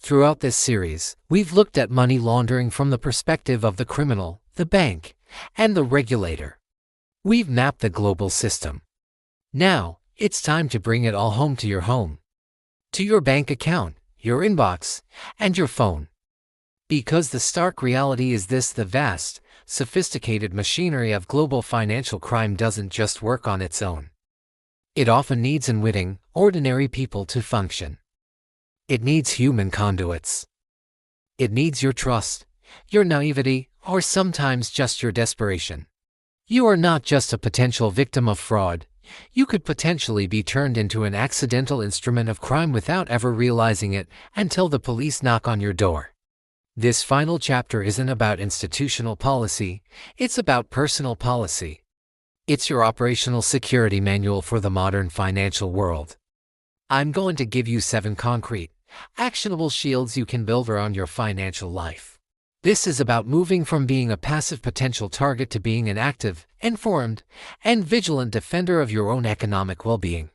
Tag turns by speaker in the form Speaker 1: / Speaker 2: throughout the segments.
Speaker 1: Throughout this series, we've looked at money laundering from the perspective of the criminal, the bank, and the regulator. We've mapped the global system. Now, it's time to bring it all home to your home. To your bank account, your inbox, and your phone. Because the stark reality is this: the vast, sophisticated machinery of global financial crime doesn't just work on its own. It often needs unwitting, ordinary people to function. It needs human conduits. It needs your trust, your naivety, or sometimes just your desperation. You are not just a potential victim of fraud. You could potentially be turned into an accidental instrument of crime without ever realizing it until the police knock on your door. This final chapter isn't about institutional policy, it's about personal policy. It's your operational security manual for the modern financial world. I'm going to give you 7 concrete, actionable shields you can build around your financial life. This is about moving from being a passive potential target to being an active, informed, and vigilant defender of your own economic well-being.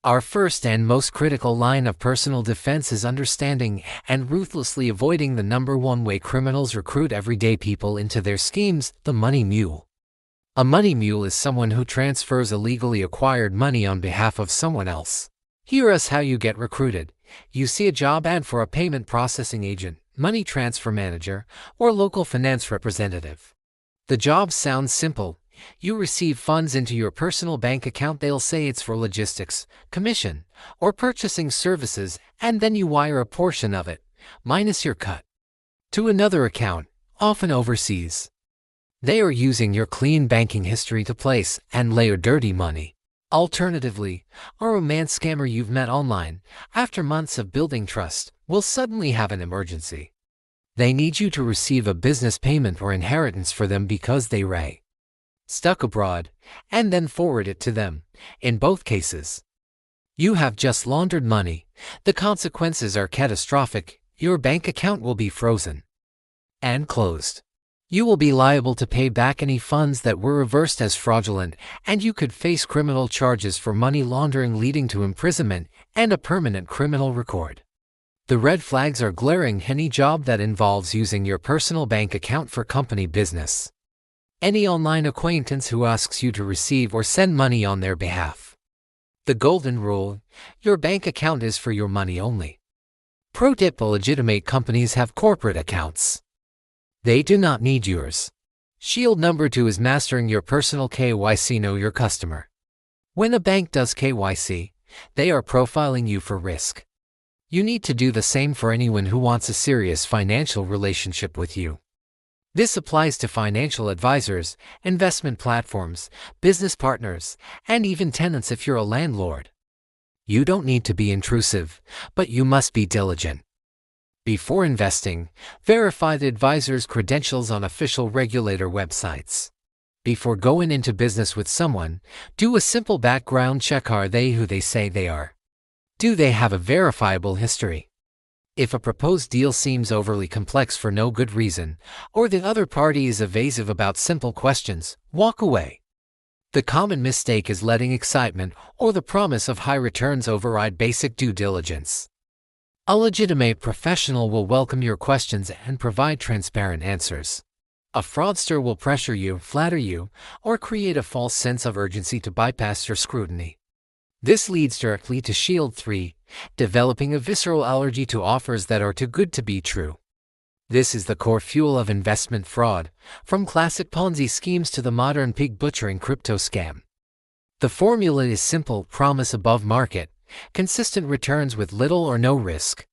Speaker 1: Our first and most critical line of personal defense is understanding and ruthlessly avoiding the number one way criminals recruit everyday people into their schemes: the money mule. A money mule is someone who transfers illegally acquired money on behalf of someone else. Here is how you get recruited. You see a job ad for a payment processing agent, money transfer manager, or local finance representative. The job sounds simple. You receive funds into your personal bank account. They'll say it's for logistics, commission, or purchasing services, and then you wire a portion of it, minus your cut, to another account, often overseas. They are using your clean banking history to place and layer dirty money. Alternatively, a romance scammer you've met online, after months of building trust, will suddenly have an emergency. They need you to receive a business payment or inheritance for them because they stuck abroad, and then forward it to them. In both cases, you have just laundered money. The consequences are catastrophic. Your bank account will be frozen and closed. You will be liable to pay back any funds that were reversed as fraudulent, and you could face criminal charges for money laundering, leading to imprisonment and a permanent criminal record. The red flags are glaring: any job that involves using your personal bank account for company business. Any online acquaintance who asks you to receive or send money on their behalf. The golden rule: your bank account is for your money only. Pro tip: legitimate companies have corporate accounts. They do not need yours. Shield number 2 is mastering your personal KYC. Know your customer. When a bank does KYC, they are profiling you for risk. You need to do the same for anyone who wants a serious financial relationship with you. This applies to financial advisors, investment platforms, business partners, and even tenants if you're a landlord. You don't need to be intrusive, but you must be diligent. Before investing, verify the advisor's credentials on official regulator websites. Before going into business with someone, do a simple background check. Are they who they say they are? Do they have a verifiable history? If a proposed deal seems overly complex for no good reason, or the other party is evasive about simple questions, walk away. The common mistake is letting excitement or the promise of high returns override basic due diligence. A legitimate professional will welcome your questions and provide transparent answers. A fraudster will pressure you, flatter you, or create a false sense of urgency to bypass your scrutiny. This leads directly to Shield 3, developing a visceral allergy to offers that are too good to be true. This is the core fuel of investment fraud, from classic Ponzi schemes to the modern pig butchering crypto scam. The formula is simple: promise above market, consistent returns with little or no risk.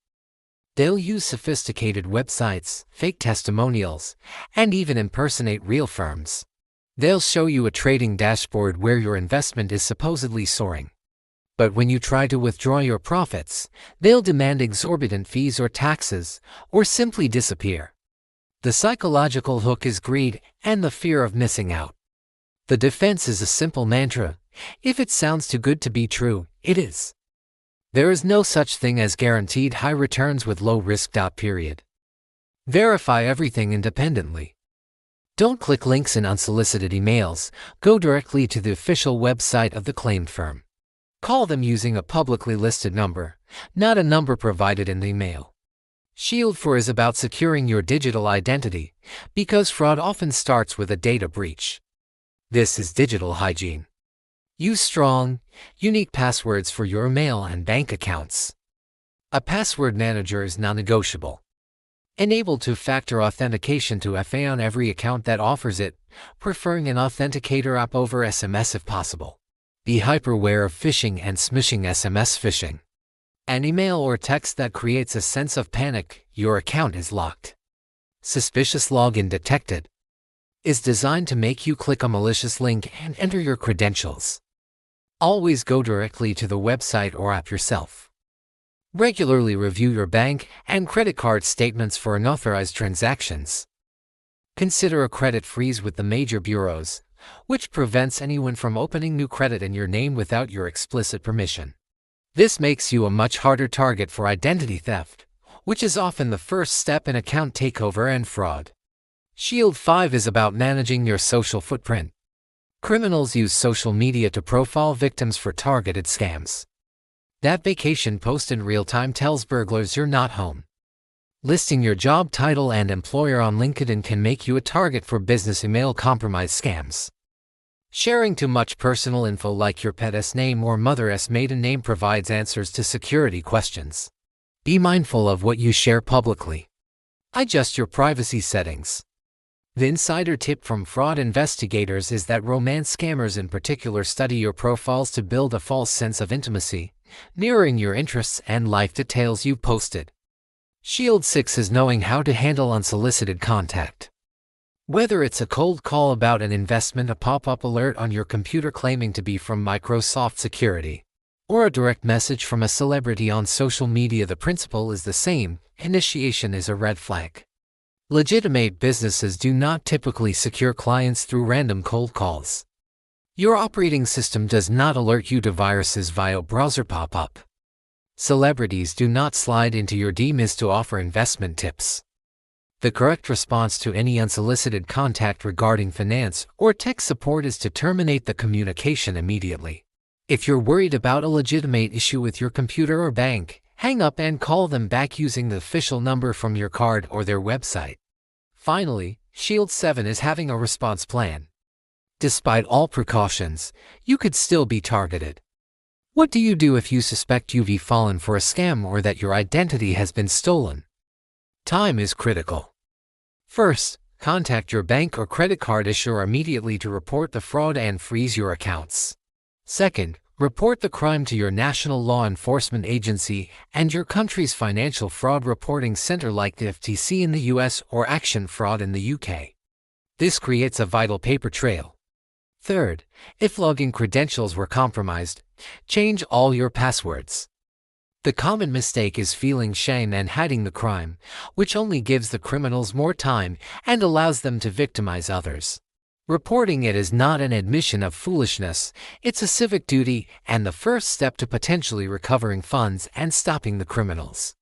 Speaker 1: They'll use sophisticated websites, fake testimonials, and even impersonate real firms. They'll show you a trading dashboard where your investment is supposedly soaring. But when you try to withdraw your profits, they'll demand exorbitant fees or taxes, or simply disappear. The psychological hook is greed and the fear of missing out. The defense is a simple mantra: if it sounds too good to be true, it is. There is no such thing as guaranteed high returns with low risk. Verify everything independently. Don't click links in unsolicited emails. Go directly to the official website of the claimed firm. Call them using a publicly listed number, not a number provided in the email. Shield 4 is about securing your digital identity, because fraud often starts with a data breach. This is digital hygiene. Use strong, unique passwords for your email and bank accounts. A password manager is non-negotiable. Enable two-factor authentication to FA on every account that offers it, preferring an authenticator app over SMS if possible. Be hyper-aware of phishing and smishing. SMS phishing. An email or text that creates a sense of panic, your account is locked. Suspicious login detected. Is designed to make you click a malicious link and enter your credentials. Always go directly to the website or app yourself. Regularly review your bank and credit card statements for unauthorized transactions. Consider a credit freeze with the major bureaus, which prevents anyone from opening new credit in your name without your explicit permission. This makes you a much harder target for identity theft, which is often the first step in account takeover and fraud. Shield 5 is about managing your social footprint. Criminals use social media to profile victims for targeted scams. That vacation post in real time tells burglars you're not home. Listing your job title and employer on LinkedIn can make you a target for business email compromise scams. Sharing too much personal info like your pet's name or mother's maiden name provides answers to security questions. Be mindful of what you share publicly. Adjust your privacy settings. The insider tip from fraud investigators is that romance scammers in particular study your profiles to build a false sense of intimacy, mirroring your interests and life details you've posted. Shield 6 is knowing how to handle unsolicited contact. Whether it's a cold call about an investment, a pop-up alert on your computer claiming to be from Microsoft Security, or a direct message from a celebrity on social media, the principle is the same: initiation is a red flag. Legitimate businesses do not typically secure clients through random cold calls. Your operating system does not alert you to viruses via browser pop-up. Celebrities do not slide into your DMs to offer investment tips. The correct response to any unsolicited contact regarding finance or tech support is to terminate the communication immediately. If you're worried about a legitimate issue with your computer or bank, hang up and call them back using the official number from your card or their website. Finally, Shield 7 is having a response plan. Despite all precautions, you could still be targeted. What do you do if you suspect you've fallen for a scam or that your identity has been stolen? Time is critical. First, contact your bank or credit card issuer immediately to report the fraud and freeze your accounts. Second, report the crime to your national law enforcement agency and your country's financial fraud reporting center like the FTC in the US or Action Fraud in the UK. This creates a vital paper trail. Third, if login credentials were compromised, change all your passwords. The common mistake is feeling shame and hiding the crime, which only gives the criminals more time and allows them to victimize others. Reporting it is not an admission of foolishness, it's a civic duty and the first step to potentially recovering funds and stopping the criminals.